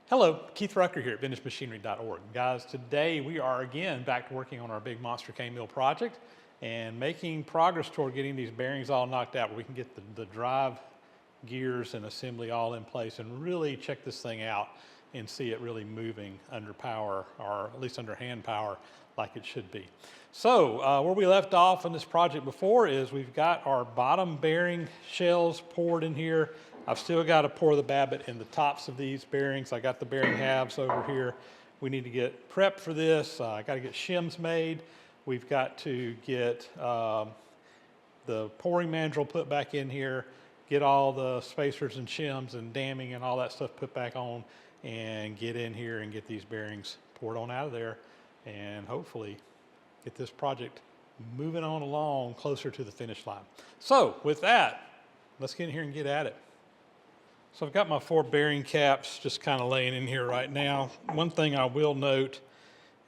Hello, Keith Rucker here at VintageMachinery.org. Guys, today we are again back to working on our big monster cane mill project and making progress toward getting these bearings all knocked out where we can get the drive gears and assembly all in place and really check this thing out and see it really moving under power, or at least under hand power, like it should be. So where we left off on this project before is we've got our bottom bearing shells poured in here. I've still got to pour the Babbitt in the tops of these bearings. I got the bearing halves over here. We need to get prepped for this. I got to get shims made. We've got to get the pouring mandrel put back in here, get all the spacers and shims and damming and all that stuff put back on, and get in here and get these bearings poured on out of there, and hopefully get this project moving on along closer to the finish line. So with that, let's get in here and get at it. So I've got my 4 bearing caps just kind of laying in here right now. One thing I will note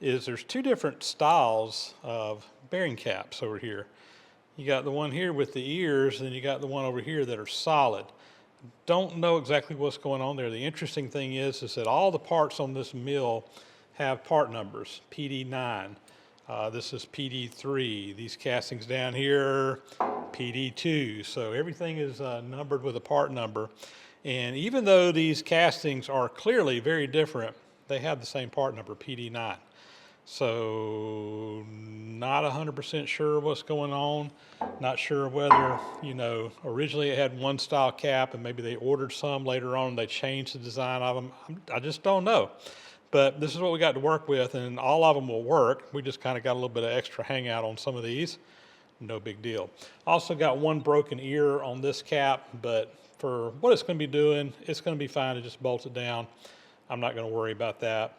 is there's 2 different styles of bearing caps over here. You got the one here with the ears, and then you got the one over here that are solid. Don't know exactly what's going on there. The interesting thing is that all the parts on this mill have part numbers, PD9. This is PD3. These castings down here, PD2. So everything is numbered with a part number. And even though these castings are clearly very different, they have the same part number, PD9. So not 100% sure what's going on. Not sure whether, originally it had one style cap and maybe they ordered some later on and they changed the design of them. I just don't know. But this is what we got to work with, and all of them will work. We just kind of got a little bit of extra hangout on some of these. No big deal. Also got one broken ear on this cap, but for what it's going to be doing, it's going to be fine to just bolt it down. I'm not going to worry about that.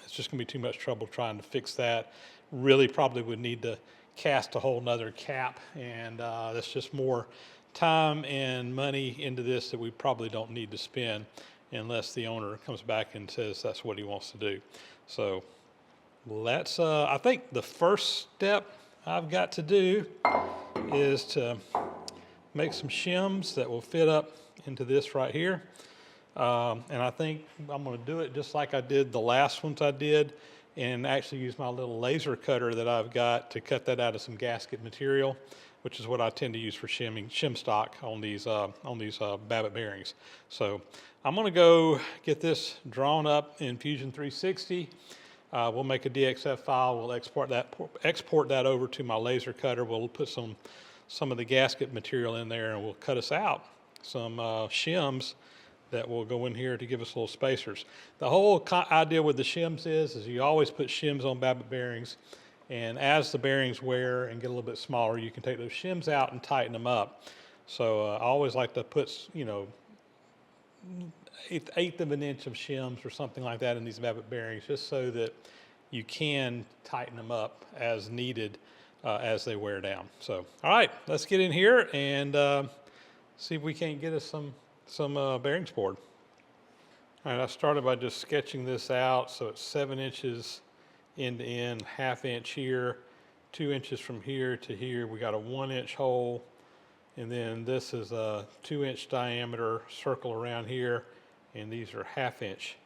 It's just going to be too much trouble trying to fix that. Really probably would need to cast a whole nother cap, and that's just more time and money into this that we probably don't need to spend unless the owner comes back and says that's what he wants to do. So let's, I think the first step I've got to do is to make some shims that will fit up into this right here. And I think I'm going to do it just like I did the last ones I did, and actually use my little laser cutter that I've got to cut that out of some gasket material, which is what I tend to use for shim stock on these Babbitt bearings. So I'm going to go get this drawn up in Fusion 360. We'll make a DXF file. We'll export that over to my laser cutter. We'll put some of the gasket material in there, and we'll cut us out some shims that will go in here to give us little spacers. The whole idea with the shims is you always put shims on Babbitt bearings, and as the bearings wear and get a little bit smaller, you can take those shims out and tighten them up. So I always like to put, eighth of an inch of shims or something like that in these Babbitt bearings, just so that you can tighten them up as needed as they wear down. So, all right, let's get in here and see if we can't get us some bearings poured. All right, I started by just sketching this out. So it's 7 inches end to end, 1/2 inch here, 2 inches from here to here. We got a 1 inch hole, and then this is a 2 inch diameter circle around here, and these are 1/2 inch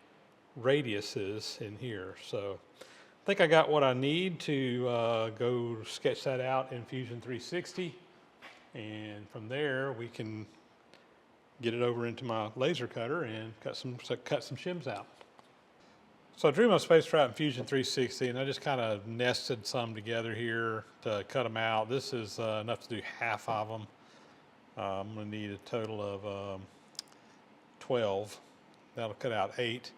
radiuses in here. So I think I got what I need to go sketch that out in Fusion 360, and from there we can get it over into my laser cutter and cut some shims out. So I drew my spacer out in Fusion 360, and I just kind of nested some together here to cut them out. This is enough to do half of them. I'm going to need a total of 12. That'll cut out 8.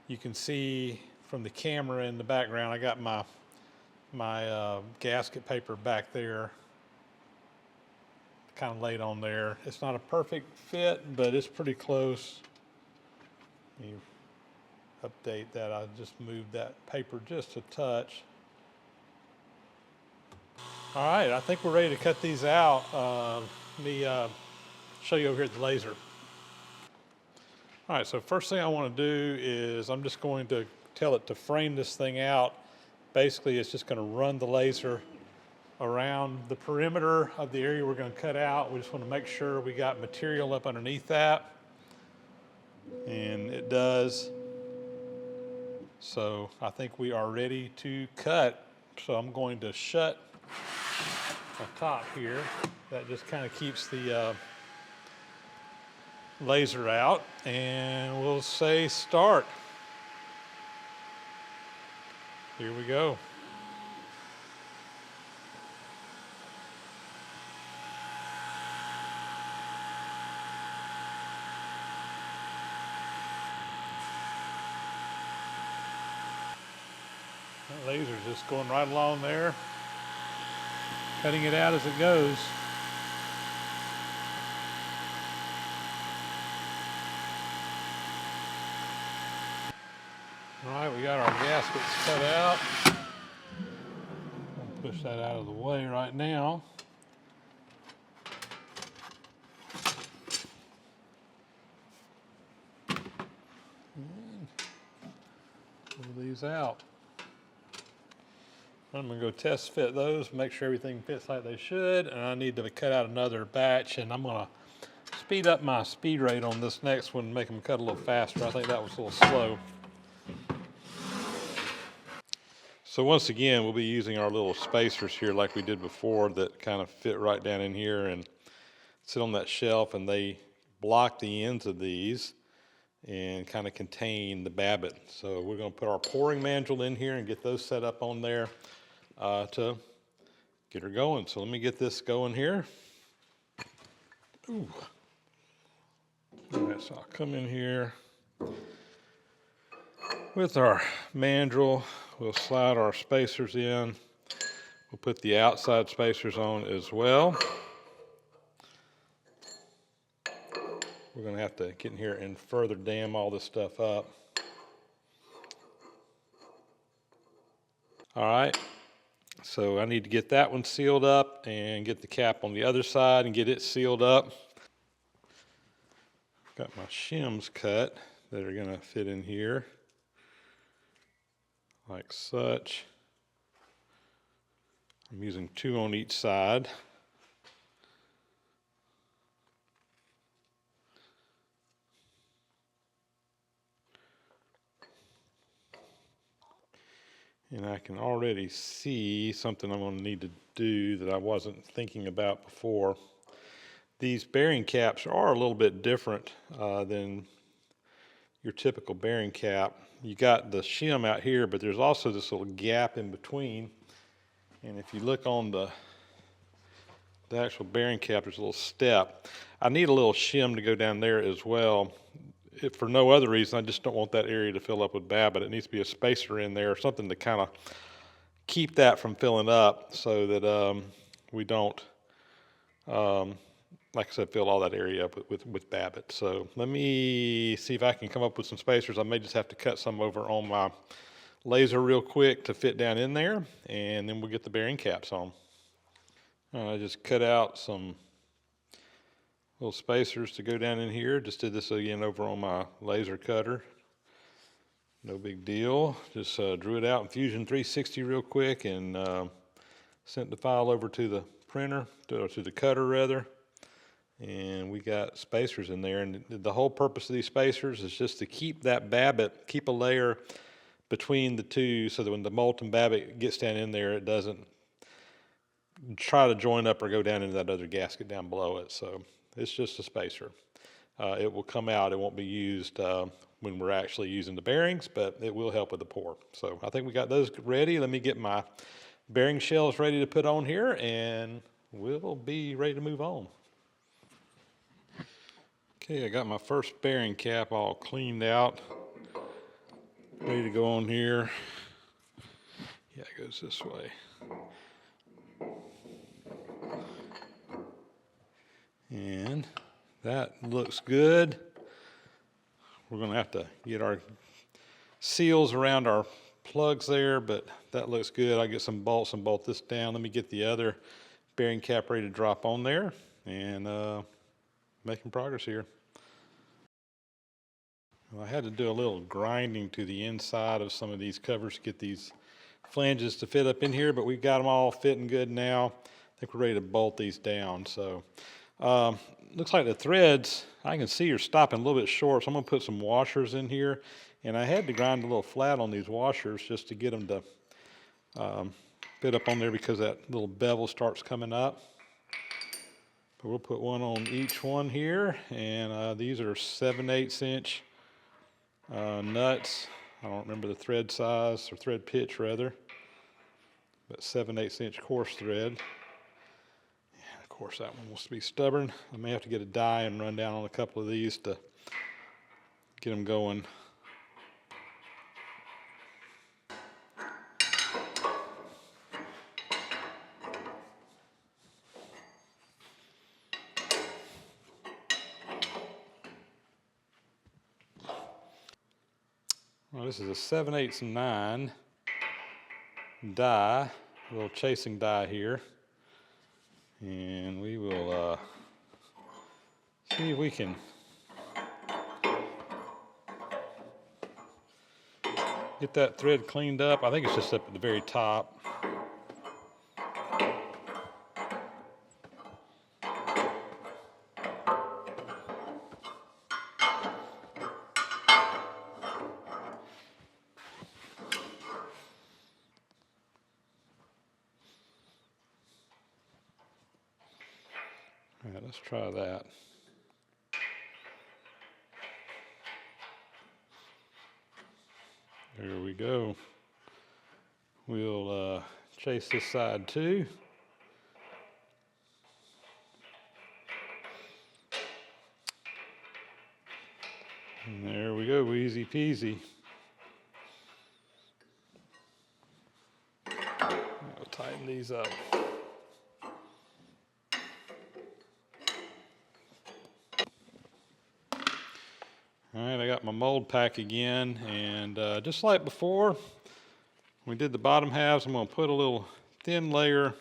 You can see from the camera in the background, I got my gasket paper back there, kind of laid on there. It's not a perfect fit, but it's pretty close. You update that. I just moved that paper just a touch. All right, I think we're ready to cut these out. Let me show you over here at the laser. All right, so first thing I want to do is I'm just going to tell it to frame this thing out. Basically, it's just going to run the laser around the perimeter of the area we're going to cut out. We just want to make sure we got material up underneath that. And it does. So I think we are ready to cut. So I'm going to shut the top here. That just kind of keeps the laser out, and we'll say start. Here we go. That laser's just going right along there, cutting it out as it goes. All right, we got our gaskets cut out. I'll push that out of the way right now. And pull these out. I'm going to go test fit those, make sure everything fits like they should, and I need to cut out another batch, and I'm going to speed up my speed rate on this next one, make them cut a little faster. I think that was a little slow. So once again, we'll be using our little spacers here like we did before that kind of fit right down in here and sit on that shelf, and they block the ends of these and kind of contain the babbitt. So we're going to put our pouring mandrel in here and get those set up on there to get her going. So let me get this going here. Ooh. All right, so I'll come in here with our mandrel. We'll slide our spacers in. We'll put the outside spacers on as well. We're going to have to get in here and further dam all this stuff up. All right, so I need to get that one sealed up and get the cap on the other side and get it sealed up. Got my shims cut that are going to fit in here like such. I'm using 2 on each side. And I can already see something I'm going to need to do that I wasn't thinking about before. These bearing caps are a little bit different than your typical bearing cap. You got the shim out here, but there's also this little gap in between. And if you look on the actual bearing cap, there's a little step. I need a little shim to go down there as well. If for no other reason, I just don't want that area to fill up with babbitt. It needs to be a spacer in there, or something to kind of keep that from filling up so that we don't, like I said, fill all that area up with babbitt. So let me see if I can come up with some spacers. I may just have to cut some over on my laser real quick to fit down in there, and then we'll get the bearing caps on. I just cut out some little spacers to go down in here. Just did this again over on my laser cutter. No big deal. Just drew it out in Fusion 360 real quick and sent the file over to the printer, to the cutter rather. And we got spacers in there. And the whole purpose of these spacers is just to keep that babbitt, keep a layer between the two so that when the molten babbitt gets down in there, it doesn't try to join up or go down into that other gasket down below it. So it's just a spacer. It will come out. It won't be used when we're actually using the bearings, but it will help with the pour. So I think we got those ready. Let me get my bearing shells ready to put on here, and we'll be ready to move on. Okay, I got my first bearing cap all cleaned out, ready to go on here. Yeah, it goes this way. And that looks good. We're going to have to get our seals around our plugs there, but that looks good. I'll get some bolts and bolt this down. Let me get the other bearing cap ready to drop on there, and making progress here. Well, I had to do a little grinding to the inside of some of these covers to get these flanges to fit up in here, but we've got them all fitting good now. I think we're ready to bolt these down. So Looks like the threads, I can see are stopping a little bit short, so I'm going to put some washers in here. And I had to grind a little flat on these washers just to get them to fit up on there because that little bevel starts coming up. But we'll put one on each one here, and these are 7/8 inch nuts. I don't remember the thread size, or thread pitch rather, but 7/8 inch coarse thread. And of course that one wants to be stubborn. I may have to get a die and run down on a couple of these to get them going. Well, this is a 7/8 9 die, a little chasing die here. And we will see if we can get that thread cleaned up. I think it's just up at the very top. All right, let's try that. There we go. We'll chase this side too. And there we go, easy peasy. I'll tighten these up. All right, I got my mold pack again, and just like before, we did the bottom halves. I'm going to put a little thin layer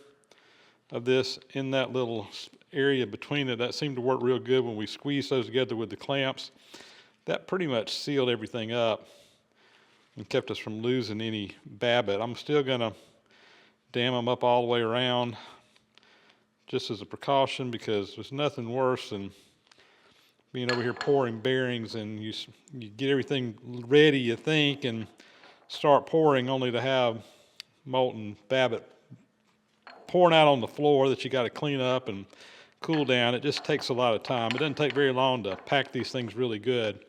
of this in that little area between it. That seemed to work real good when we squeezed those together with the clamps. That pretty much sealed everything up and kept us from losing any babbitt. I'm still going to dam them up all the way around just as a precaution, because there's nothing worse than being over here pouring bearings and you get everything ready, you think, and start pouring only to have molten babbitt pouring out on the floor that you got to clean up and cool down. It just takes a lot of time. It doesn't take very long to pack these things really good,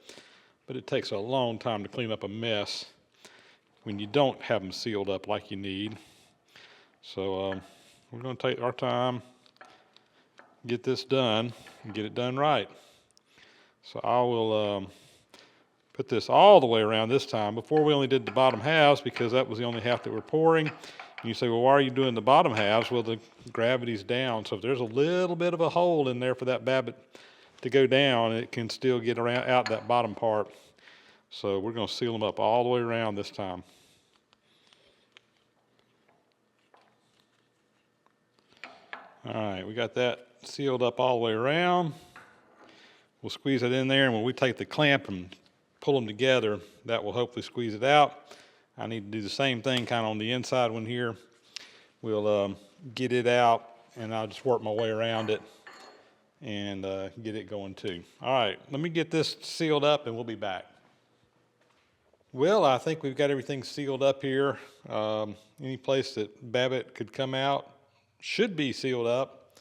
but it takes a long time to clean up a mess when you don't have them sealed up like you need. So we're going to take our time, get this done, and get it done right. So I will put this all the way around this time. Before we only did the bottom halves because that was the only half that we're pouring. And you say, well, why are you doing the bottom halves? Well, the gravity's down. So if there's a little bit of a hole in there for that babbitt to go down, it can still get around out that bottom part. So we're going to seal them up all the way around this time. All right, we got that sealed up all the way around. We'll squeeze it in there, and when we take the clamp and pull them together, that will hopefully squeeze it out. I need to do the same thing kind of on the inside one here. We'll get it out, and I'll just work my way around it and get it going too. All right, let me get this sealed up, and we'll be back. Well, I think we've got everything sealed up here. Any place that babbitt could come out should be sealed up.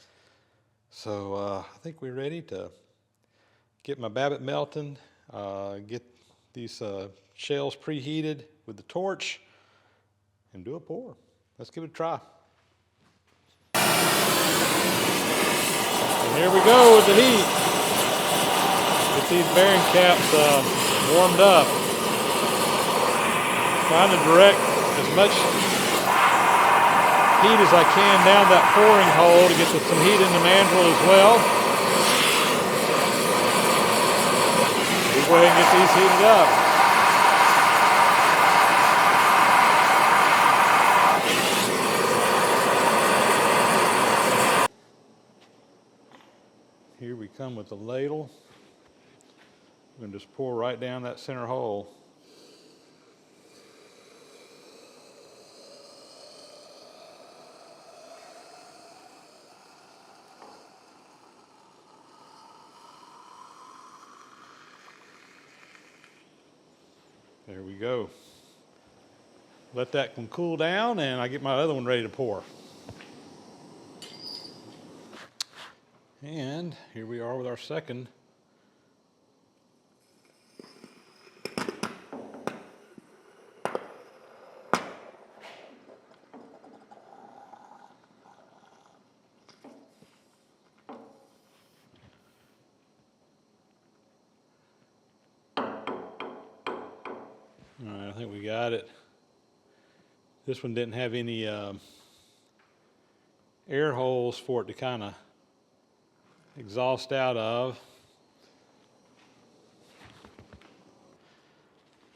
So I think we're ready to get my babbitt melting, get these shells preheated with the torch, and do a pour. Let's give it a try. And here we go with the heat. Get these bearing caps warmed up. Trying to direct as much heat as I can down that pouring hole to get some heat in the mandrel as well. We'll go ahead and get these heated up. Here we come with the ladle. We're going to just pour right down that center hole. There we go. Let that one cool down, and I get my other one ready to pour. And here we are with our second. All right, I think we got it. This one didn't have any air holes for it to kind of exhaust out of.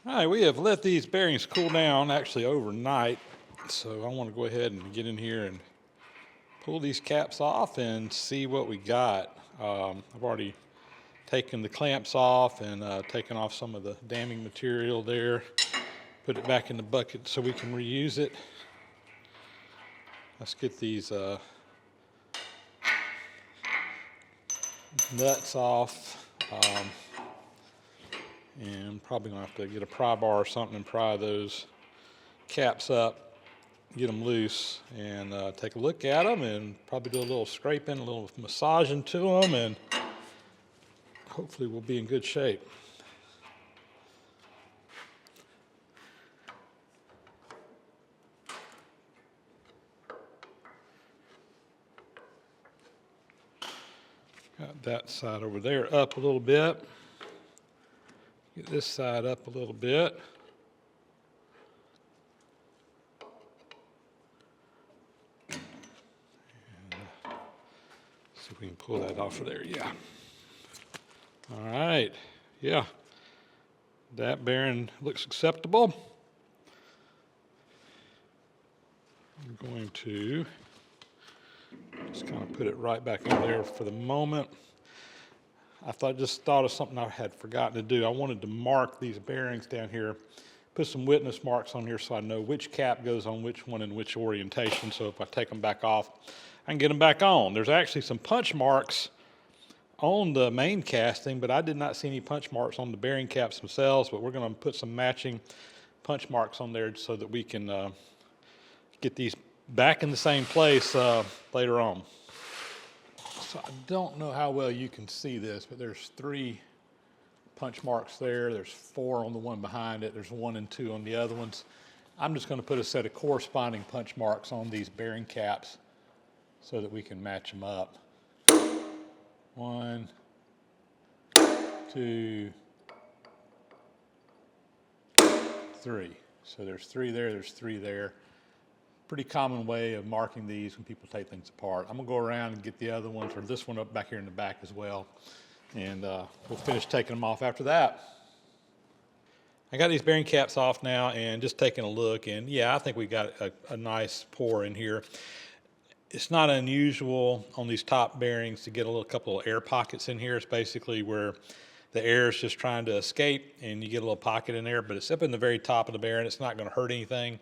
All right, we have let these bearings cool down actually overnight. So I want to go ahead and get in here and pull these caps off and see what we got. I've already taken the clamps off and taken off some of the damming material there. Put it back in the bucket so we can reuse it. Let's get these nuts off. And probably gonna have to get a pry bar or something and pry those caps up, get them loose, and take a look at them, and probably do a little scraping, a little massaging to them, and hopefully we'll be in good shape. Got that side over there up a little bit. Get this side up a little bit. And see if we can pull that off of there. Yeah. All right. Yeah. That bearing looks acceptable. I'm going to just kind of put it right back in there for the moment. Just thought of something I had forgotten to do. I wanted to mark these bearings down here, put some witness marks on here so I know which cap goes on which one in which orientation, so if I take them back off, I can get them back on. There's actually some punch marks on the main casting, but I did not see any punch marks on the bearing caps themselves, but we're going to put some matching punch marks on there so that we can get these back in the same place later on. So I don't know how well you can see this, but there's 3 punch marks there. There's 4 on the one behind it. There's 1 and 2 on the other ones. I'm just going to put a set of corresponding punch marks on these bearing caps so that we can match them up. 1, 2, 3. So there's 3 there, there's 3 there. Pretty common way of marking these when people take things apart. I'm gonna go around and get the other ones, or this one up back here in the back as well. And we'll finish taking them off after that. I got these bearing caps off now and just taking a look, and yeah, I think we got a nice pour in here. It's not unusual on these top bearings to get a couple of air pockets in here. It's basically where the air is just trying to escape and you get a little pocket in there, but it's up in the very top of the bearing. It's not gonna hurt anything.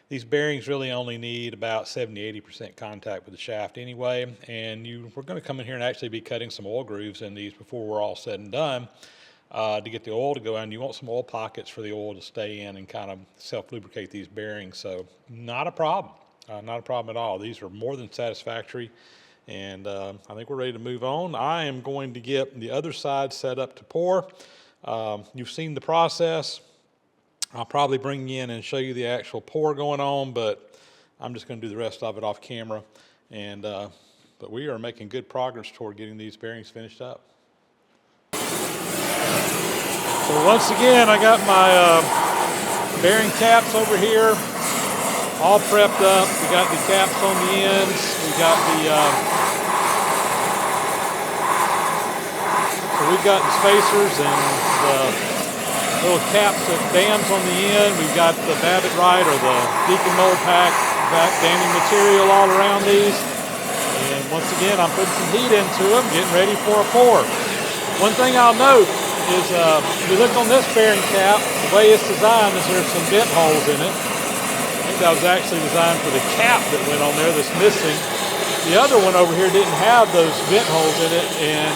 These bearings really only need about 70–80% contact with the shaft anyway, and we're going to come in here and actually be cutting some oil grooves in these before we're all said and done to get the oil to go in. You want some oil pockets for the oil to stay in and kind of self-lubricate these bearings, so not a problem. Not a problem at all. These are more than satisfactory, and I think we're ready to move on. I am going to get the other side set up to pour. You've seen the process. I'll probably bring you in and show you the actual pour going on, but I'm just going to do the rest of it off camera. And but we are making good progress toward getting these bearings finished up. So once again, I got my bearing caps over here, all prepped up. We got the caps on the ends. We got so we've got the spacers and the little caps that dams on the end. We've got the Babbitt Rite or the Deacon Mold Pack damming material all around these. And once again, I'm putting some heat into them, getting ready for a pour. One thing I'll note is if you look on this bearing cap, the way it's designed is there's some vent holes in it. I think that was actually designed for the cap that went on there that's missing. The other one over here didn't have those vent holes in it, and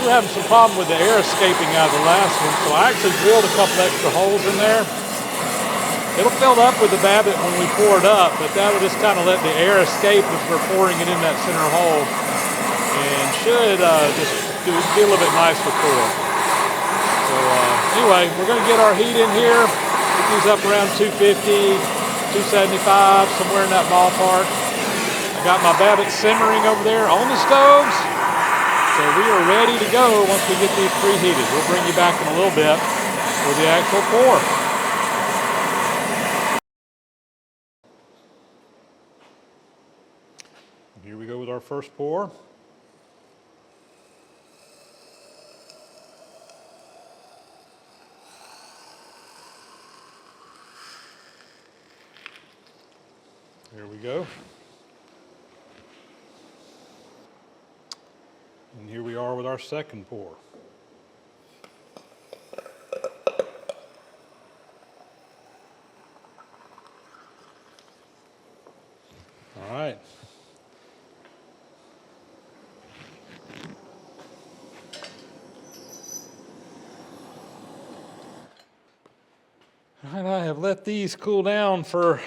We were having some problem with the air escaping out of the last one, so I actually drilled a couple extra holes in there. It'll fill up with the Babbitt when we pour it up, but that would just kind of let the air escape as we're pouring it in that center hole, and should just be a little bit nicer pour. So anyway, we're going to get our heat in here. Get these up around 250, 275, somewhere in that ballpark. I got my Babbitt simmering over there on the stoves, so we are ready to go once we get these preheated. We'll bring you back in a little bit for the actual pour. Here we go with our first pour. Here we go. And here we are with our second pour. All right. All right, I have let these cool down for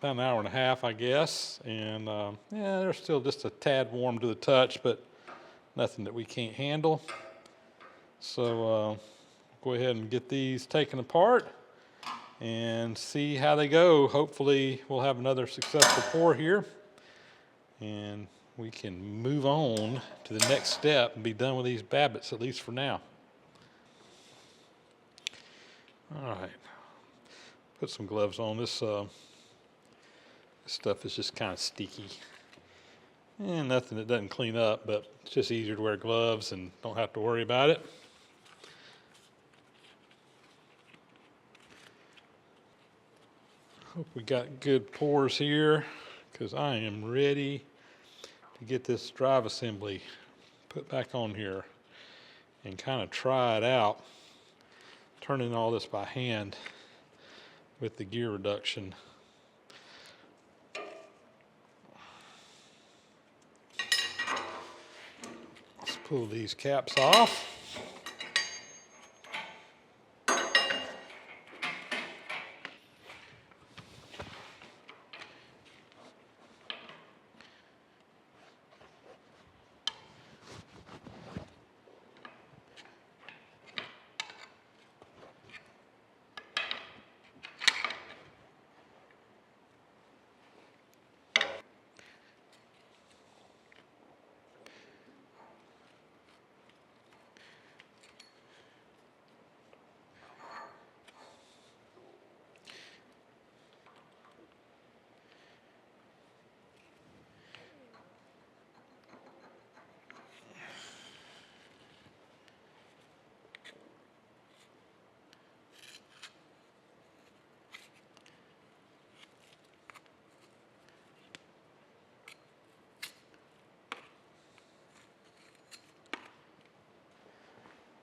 about an hour and a half, I guess. And yeah, they're still just a tad warm to the touch, but nothing that we can't handle. So go ahead and get these taken apart and see how they go. Hopefully we'll have another successful pour here, and we can move on to the next step and be done with these Babbitts, at least for now. All right, put some gloves on. This stuff is just kind of sticky. And nothing that doesn't clean up, but it's just easier to wear gloves and don't have to worry about it. Hope we got good pours here, because I am ready to get this drive assembly put back on here and kind of try it out, turning all this by hand with the gear reduction. Let's pull these caps off.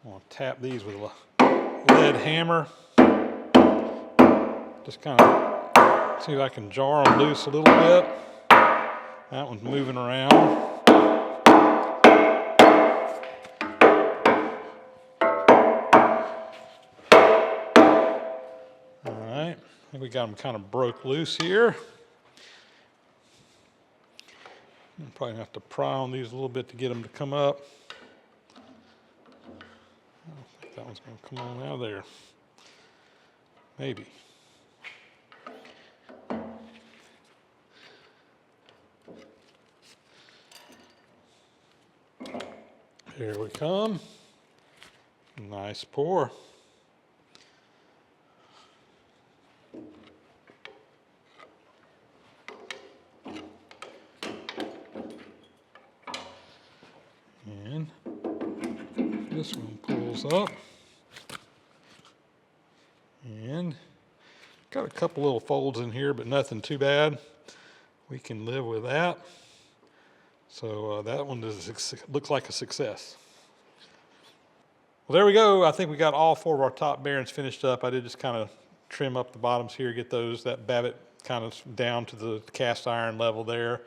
I'm going to tap these with a lead hammer. Just kind of see if I can jar them loose a little bit. That one's moving around. All right, I think we got them kind of broke loose here. I'm probably going to have to pry on these a little bit to get them to come up. I don't think that one's going to come on out of there. Maybe. Here we come. Nice pour. And this one pulls up. And got a couple little folds in here, but nothing too bad. We can live with that. So that one looks like a success. Well, there we go. I think we got all four of our top bearings finished up. I did just kind of trim up the bottoms here, get that Babbitt kind of down to the cast iron level there.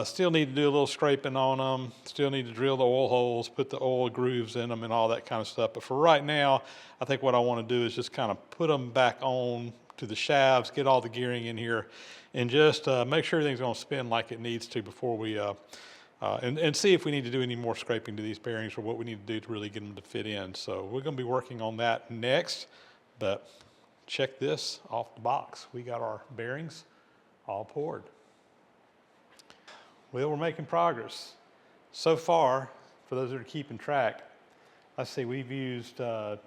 Still need to do a little scraping on them. Still need to drill the oil holes, put the oil grooves in them and all that kind of stuff. But for right now, I think what I want to do is just kind of put them back on to the shafts, get all the gearing in here, and just make sure everything's going to spin like it needs to before we, and see if we need to do any more scraping to these bearings or what we need to do to really get them to fit in. So we're going to be working on that next, but check this off the box. We got our bearings all poured. Well, we're making progress. So far, for those that are keeping track, let's see, we've used, was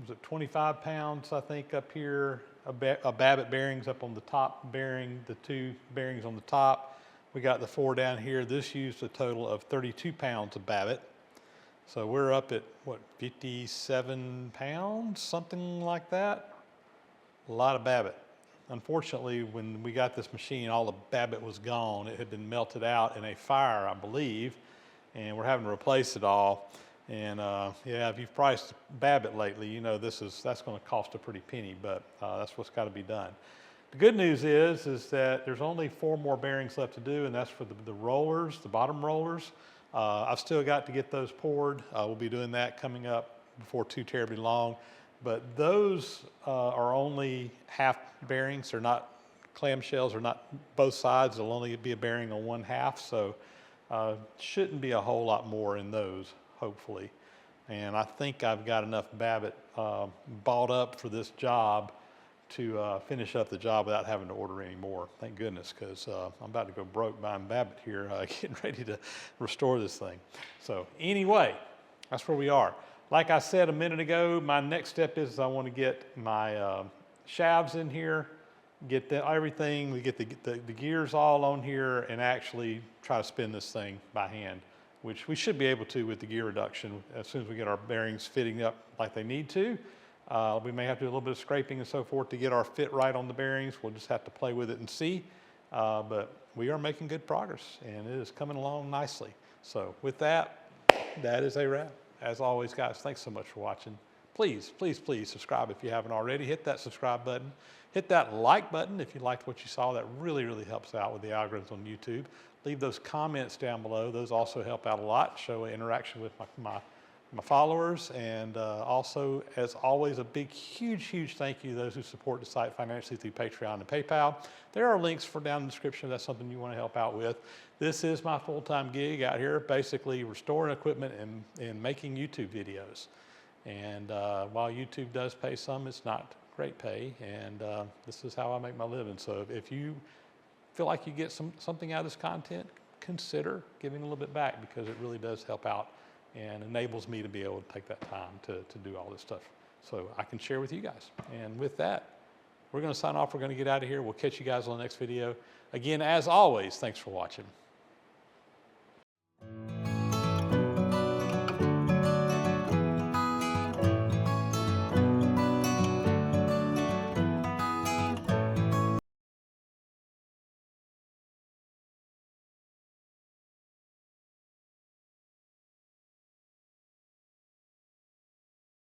it 25 pounds, I think, up here, of Babbitt bearings up on the top bearing, the 2 bearings on the top. We got the 4 down here. This used a total of 32 pounds of Babbitt. So we're up at, what, 57 pounds, something like that? A lot of Babbitt. Unfortunately, when we got this machine, all the Babbitt was gone. It had been melted out in a fire, I believe, and we're having to replace it all. And yeah, if you've priced Babbitt lately, you know that's going to cost a pretty penny, but that's what's got to be done. The good news is that there's only 4 more bearings left to do, and that's for the rollers, the bottom rollers. I've still got to get those poured. We'll be doing that coming up before too terribly long. But those are only half bearings. They're not clamshells, or not both sides. There'll only be a bearing on one half, so shouldn't be a whole lot more in those, hopefully. And I think I've got enough Babbitt bought up for this job to finish up the job without having to order any more. Thank goodness, because I'm about to go broke buying Babbitt here, getting ready to restore this thing. So anyway, that's where we are. Like I said a minute ago, my next step is I want to get my shafts in here, get everything, we get the gears all on here, and actually try to spin this thing by hand, which we should be able to with the gear reduction as soon as we get our bearings fitting up like they need to. We may have to do a little bit of scraping and so forth to get our fit right on the bearings. We'll just have to play with it and see. But we are making good progress, and it is coming along nicely. So with that, that is a wrap. As always, guys, thanks so much for watching. Please, please, please subscribe if you haven't already. Hit that subscribe button. Hit that like button if you liked what you saw. That really, really helps out with the algorithms on YouTube. Leave those comments down below. Those also help out a lot, show interaction with my followers. And also, as always, a big, huge thank you to those who support the site financially through Patreon and PayPal. There are links down in the description if that's something you want to help out with. This is my full-time gig out here, basically restoring equipment and making YouTube videos. And while YouTube does pay some, it's not great pay. And this is how I make my living. So if you feel like you get something out of this content, consider giving a little bit back, because it really does help out and enables me to be able to take that time to do all this stuff so I can share with you guys. And with that, we're going to sign off. We're going to get out of here. We'll catch you guys on the next video. Again, as always, thanks for watching.